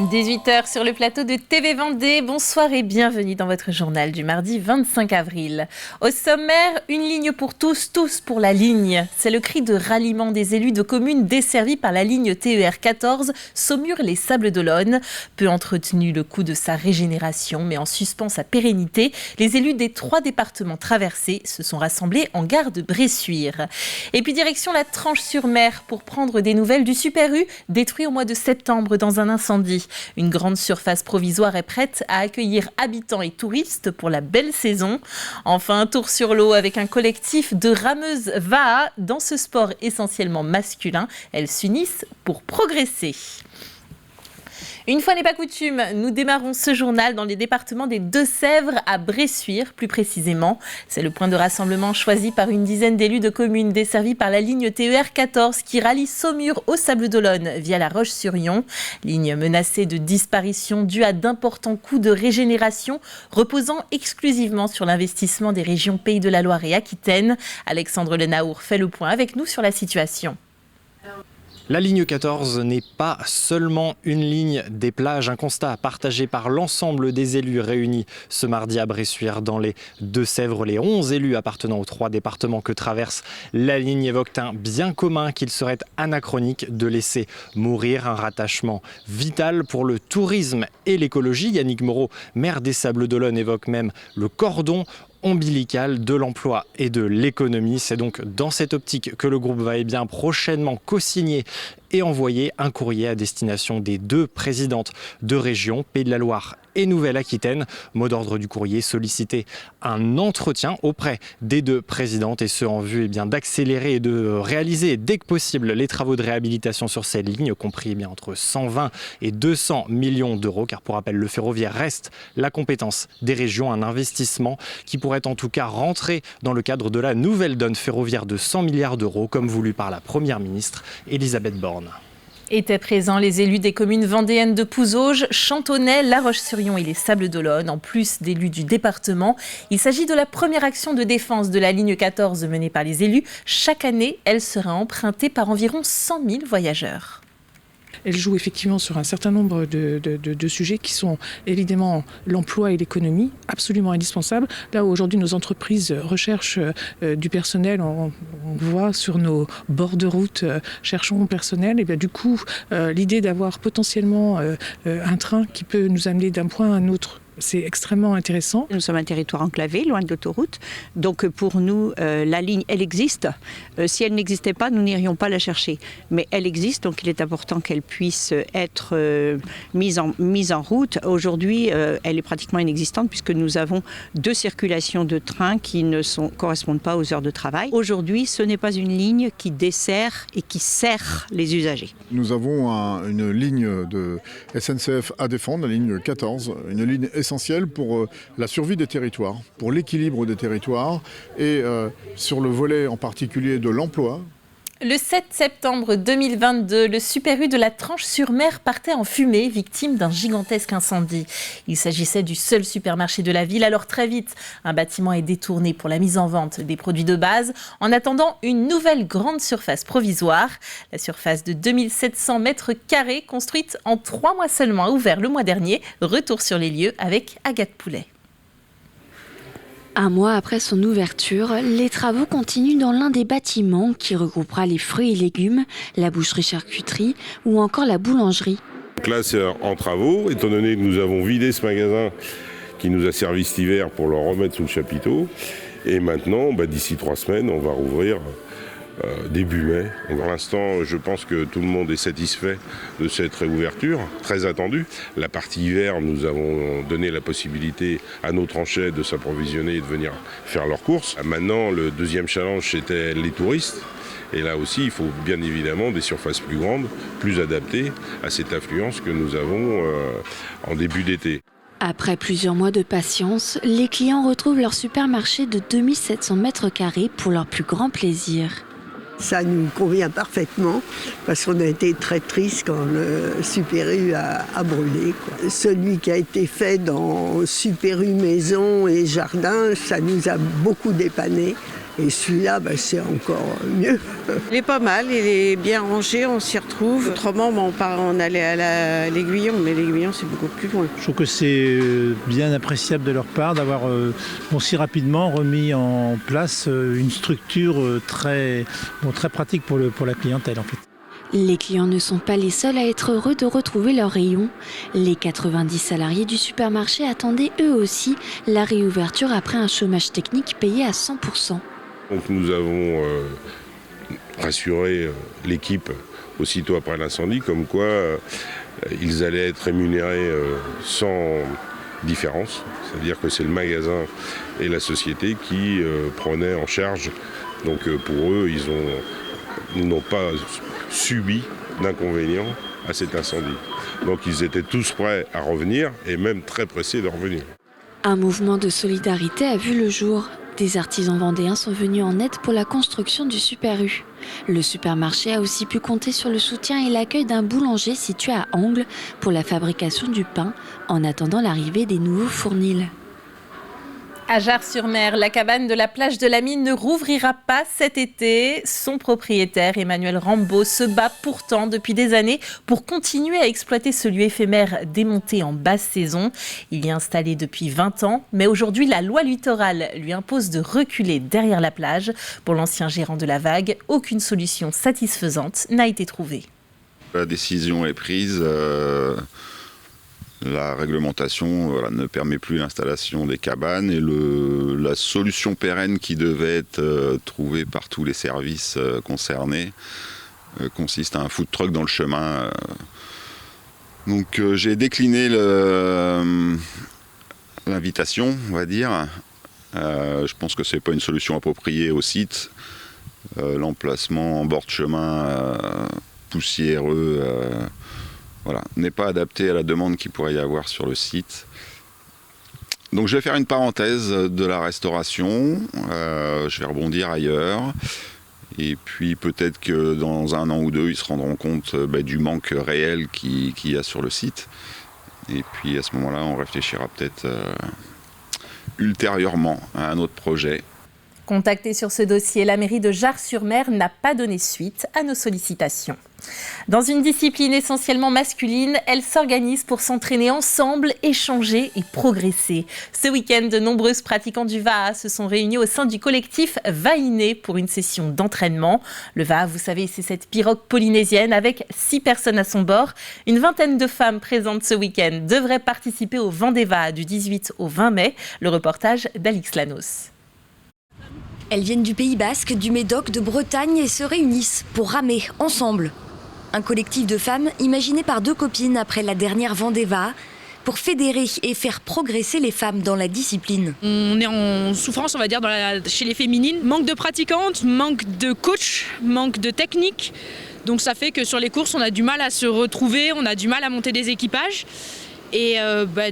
18h sur le plateau de TV Vendée. Bonsoir et bienvenue dans votre journal du mardi 25 avril. Au sommaire, une ligne pour tous, tous pour la ligne. C'est le cri de ralliement des élus de communes desservies par la ligne TER 14 Saumur-les Sables-d'Olonne. Peu entretenu le coût de sa régénération, mais en suspens sa pérennité, les élus des 3 départements traversés se sont rassemblés en gare de Bressuire. Et puis direction la Tranche-sur-Mer pour prendre des nouvelles du Super U, détruit au mois de septembre dans un incendie. Une grande surface provisoire est prête à accueillir habitants et touristes pour la belle saison. Enfin, un tour sur l'eau avec un collectif de rameuses VAA. Dans ce sport essentiellement masculin, elles s'unissent pour progresser. Une fois n'est pas coutume, nous démarrons ce journal dans les départements des Deux-Sèvres, à Bressuire plus précisément. C'est le point de rassemblement choisi par une dizaine d'élus de communes desservies par la ligne TER 14 qui rallie Saumur aux Sables-d'Olonne via la Roche-sur-Yon. Ligne menacée de disparition due à d'importants coûts de régénération reposant exclusivement sur l'investissement des régions Pays de la Loire et Aquitaine. Alexandre Lenaour fait le point avec nous sur la situation. La ligne 14 n'est pas seulement une ligne des plages, un constat partagé par l'ensemble des élus réunis ce mardi à Bressuire dans les Deux-Sèvres. Les 11 élus appartenant aux 3 départements que traverse la ligne évoquent un bien commun qu'il serait anachronique de laisser mourir, un rattachement vital pour le tourisme et l'écologie. Yannick Moreau, maire des Sables-d'Olonne, évoque même le cordon ombilical de l'emploi et de l'économie. C'est donc dans cette optique que le groupe va bien prochainement co-signer et envoyer un courrier à destination des 2 présidentes de région, Pays de la Loire et Nouvelle-Aquitaine. Mot d'ordre du courrier, solliciter un entretien auprès des 2 présidentes et ce en vue d'accélérer et de réaliser dès que possible les travaux de réhabilitation sur cette ligne, compris entre 120 et 200 millions d'euros, car pour rappel, le ferroviaire reste la compétence des régions, un investissement qui pourrait en tout cas rentrer dans le cadre de la nouvelle donne ferroviaire de 100 milliards d'euros, comme voulu par la Première ministre Elisabeth Borne. Étaient présents les élus des communes vendéennes de Pouzauges, Chantonnay, La Roche-sur-Yon et les Sables-d'Olonne, en plus d'élus du département. Il s'agit de la première action de défense de la ligne 14 menée par les élus. Chaque année, elle sera empruntée par environ 100 000 voyageurs. Elle joue effectivement sur un certain nombre de sujets qui sont évidemment l'emploi et l'économie, absolument indispensables. Là où aujourd'hui nos entreprises recherchent du personnel, on voit sur nos bords de route, cherchons personnel. Et bien du coup, l'idée d'avoir potentiellement un train qui peut nous amener d'un point à un autre, c'est extrêmement intéressant. Nous sommes un territoire enclavé, loin de l'autoroute. Donc pour nous, la ligne, elle existe. Si elle n'existait pas, nous n'irions pas la chercher. Mais elle existe, donc il est important qu'elle puisse être mise en route. Aujourd'hui, elle est pratiquement inexistante puisque nous avons 2 circulations de trains qui ne correspondent pas aux heures de travail. Aujourd'hui, ce n'est pas une ligne qui dessert et qui sert les usagers. Nous avons une ligne de SNCF à défendre, la ligne 14, une ligne essentiel pour la survie des territoires, pour l'équilibre des territoires et sur le volet en particulier de l'emploi. Le 7 septembre 2022, le Super U de la Tranche-sur-Mer partait en fumée, victime d'un gigantesque incendie. Il s'agissait du seul supermarché de la ville, alors très vite, un bâtiment est détourné pour la mise en vente des produits de base, en attendant une nouvelle grande surface provisoire. La surface de 2700 mètres carrés, construite en 3 mois seulement, a ouvert le mois dernier. Retour sur les lieux avec Agathe Poulet. Un mois après son ouverture, les travaux continuent dans l'un des bâtiments qui regroupera les fruits et légumes, la boucherie-charcuterie ou encore la boulangerie. Là, c'est en travaux, étant donné que nous avons vidé ce magasin qui nous a servi cet hiver pour le remettre sous le chapiteau. Et maintenant, d'ici 3 semaines, on va rouvrir début mai. Pour l'instant, je pense que tout le monde est satisfait de cette réouverture, très attendue. La partie hiver, nous avons donné la possibilité à nos tranchets de s'approvisionner et de venir faire leurs courses. Maintenant, le deuxième challenge, c'était les touristes. Et là aussi, il faut bien évidemment des surfaces plus grandes, plus adaptées à cette affluence que nous avons en début d'été. Après plusieurs mois de patience, les clients retrouvent leur supermarché de 2700 mètres carrés pour leur plus grand plaisir. Ça nous convient parfaitement parce qu'on a été très triste quand le Super U a brûlé, quoi. Celui qui a été fait dans Super U Maison et Jardin, ça nous a beaucoup dépanné. Et celui-là, c'est encore mieux. Il est pas mal, il est bien rangé, on s'y retrouve. Autrement, on allait à l'Aiguillon, mais l'Aiguillon, c'est beaucoup plus loin. Je trouve que c'est bien appréciable de leur part d'avoir si rapidement remis en place une structure très pratique pour la clientèle en fait. Les clients ne sont pas les seuls à être heureux de retrouver leur rayon. Les 90 salariés du supermarché attendaient eux aussi la réouverture après un chômage technique payé à 100%. Donc nous avons rassuré l'équipe aussitôt après l'incendie, comme quoi ils allaient être rémunérés sans différence. C'est-à-dire que c'est le magasin et la société qui prenaient en charge. Donc pour eux, ils n'ont pas subi d'inconvénients à cet incendie. Donc ils étaient tous prêts à revenir et même très pressés de revenir. Un mouvement de solidarité a vu le jour. Des artisans vendéens sont venus en aide pour la construction du Super U. Le supermarché a aussi pu compter sur le soutien et l'accueil d'un boulanger situé à Angles pour la fabrication du pain en attendant l'arrivée des nouveaux fournils. À Jars-sur-Mer, la cabane de la plage de la Mine ne rouvrira pas cet été. Son propriétaire, Emmanuel Rambaud, se bat pourtant depuis des années pour continuer à exploiter ce lieu éphémère démonté en basse saison. Il y est installé depuis 20 ans, mais aujourd'hui, la loi littorale lui impose de reculer derrière la plage. Pour l'ancien gérant de la Vague, aucune solution satisfaisante n'a été trouvée. La décision est prise. La réglementation ne permet plus l'installation des cabanes et la solution pérenne qui devait être trouvée par tous les services concernés consiste à un food truck dans le chemin. Donc j'ai décliné l'invitation, on va dire. Je pense que ce n'est pas une solution appropriée au site. L'emplacement en bord de chemin poussiéreux n'est pas adapté à la demande qu'il pourrait y avoir sur le site. Donc je vais faire une parenthèse de la restauration, je vais rebondir ailleurs, et puis peut-être que dans 1 an ou 2, ils se rendront compte du manque réel qu'il y a sur le site. Et puis à ce moment-là, on réfléchira peut-être ultérieurement à un autre projet. Contactée sur ce dossier, la mairie de Jars-sur-Mer n'a pas donné suite à nos sollicitations. Dans une discipline essentiellement masculine, elles s'organisent pour s'entraîner ensemble, échanger et progresser. Ce week-end, de nombreuses pratiquantes du VAA se sont réunies au sein du collectif Vaïné pour une session d'entraînement. Le VAA, vous savez, c'est cette pirogue polynésienne avec 6 personnes à son bord. Une vingtaine de femmes présentes ce week-end devraient participer au Vendée VAA du 18 au 20 mai. Le reportage d'Alix Lanos. Elles viennent du Pays Basque, du Médoc, de Bretagne et se réunissent pour ramer ensemble. Un collectif de femmes imaginé par 2 copines après la dernière Vendée VAA pour fédérer et faire progresser les femmes dans la discipline. On est en souffrance, on va dire, chez les féminines. Manque de pratiquantes, manque de coach, manque de technique. Donc ça fait que sur les courses, on a du mal à se retrouver, on a du mal à monter des équipages. Et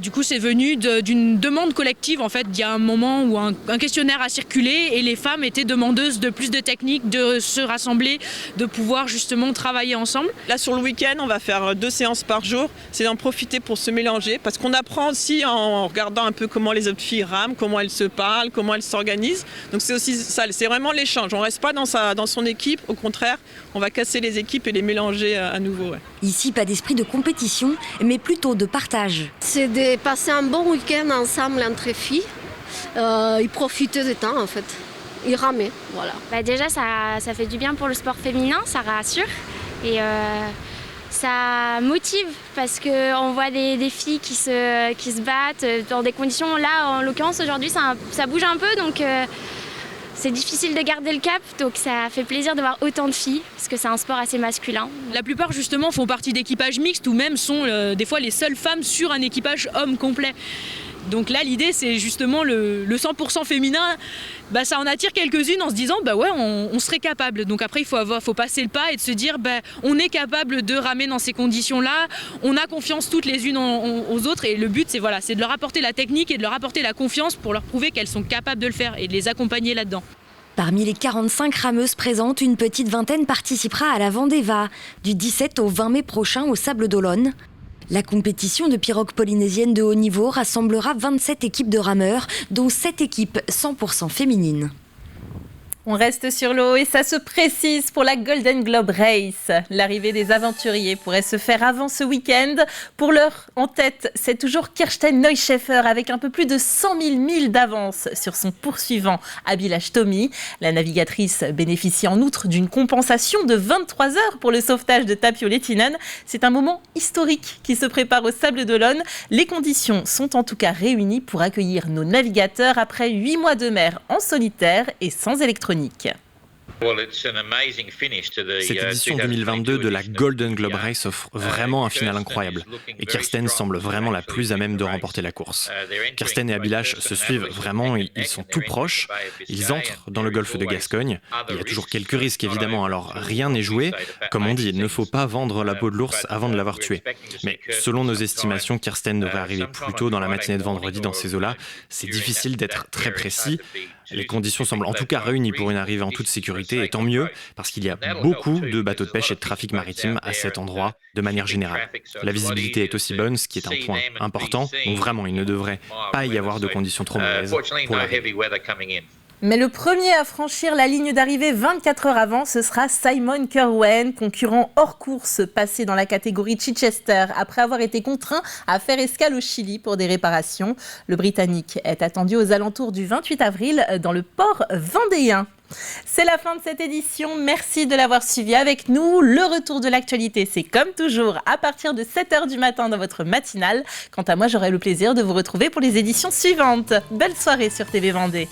du coup, c'est venu d'une demande collective. En fait, il y a un moment où un questionnaire a circulé et les femmes étaient demandeuses de plus de techniques, de se rassembler, de pouvoir justement travailler ensemble. Là, sur le week-end, on va faire 2 séances par jour. C'est d'en profiter pour se mélanger parce qu'on apprend aussi en regardant un peu comment les autres filles rament, comment elles se parlent, comment elles s'organisent. Donc c'est aussi ça, c'est vraiment l'échange. On ne reste pas dans son équipe. Au contraire, on va casser les équipes et les mélanger à nouveau. Ouais. Ici, pas d'esprit de compétition, mais plutôt de partage. C'est de passer un bon week-end ensemble entre filles. Ils profitaient du temps en fait. Ils ramaient, voilà. Déjà, ça fait du bien pour le sport féminin, ça rassure. Et ça motive parce qu'on voit des filles qui se battent dans des conditions, là en l'occurrence aujourd'hui ça bouge un peu donc c'est difficile de garder le cap, donc ça fait plaisir de voir autant de filles, parce que c'est un sport assez masculin. La plupart justement font partie d'équipages mixtes ou même sont des fois les seules femmes sur un équipage homme complet. Donc là l'idée c'est justement le 100% féminin, ça en attire quelques-unes en se disant on serait capable. Donc après il faut passer le pas et de se dire on est capable de ramer dans ces conditions-là, on a confiance toutes les unes aux autres et le but c'est de leur apporter la technique et de leur apporter la confiance pour leur prouver qu'elles sont capables de le faire et de les accompagner là-dedans. Parmi les 45 rameuses présentes, une petite vingtaine participera à la Vendée VAA du 17 au 20 mai prochain au Sables d'Olonne. La compétition de pirogue polynésienne de haut niveau rassemblera 27 équipes de rameurs, dont 7 équipes 100% féminines. On reste sur l'eau et ça se précise pour la Golden Globe Race. L'arrivée des aventuriers pourrait se faire avant ce week-end. Pour l'heure, en tête, c'est toujours Kirsten Neuschaeffer avec un peu plus de 100 000 milles d'avance sur son poursuivant Abhilash Tomi. La navigatrice bénéficie en outre d'une compensation de 23 heures pour le sauvetage de Tapio Lehtinen. C'est un moment historique qui se prépare au Sables d'Olonne. Les conditions sont en tout cas réunies pour accueillir nos navigateurs après 8 mois de mer en solitaire et sans électronique. Cette édition 2022 de la Golden Globe Race offre vraiment un final incroyable. Et Kirsten semble vraiment la plus à même de remporter la course. Kirsten et Abhilash se suivent vraiment, ils sont tout proches. Ils entrent dans le golfe de Gascogne. Il y a toujours quelques risques évidemment, alors rien n'est joué. Comme on dit, il ne faut pas vendre la peau de l'ours avant de l'avoir tué. Mais selon nos estimations, Kirsten devrait arriver plus tôt dans la matinée de vendredi dans ces eaux-là. C'est difficile d'être très précis. Les conditions semblent en tout cas réunies pour une arrivée en toute sécurité, et tant mieux, parce qu'il y a beaucoup de bateaux de pêche et de trafic maritime à cet endroit, de manière générale. La visibilité est aussi bonne, ce qui est un point important, donc vraiment, il ne devrait pas y avoir de conditions trop mauvaises pour l'arrivée. Mais le premier à franchir la ligne d'arrivée 24 heures avant, ce sera Simon Kerwen, concurrent hors course passé dans la catégorie Chichester après avoir été contraint à faire escale au Chili pour des réparations. Le Britannique est attendu aux alentours du 28 avril dans le port vendéen. C'est la fin de cette édition, merci de l'avoir suivi avec nous. Le retour de l'actualité, c'est comme toujours à partir de 7h du matin dans votre matinale. Quant à moi, j'aurai le plaisir de vous retrouver pour les éditions suivantes. Belle soirée sur TV Vendée.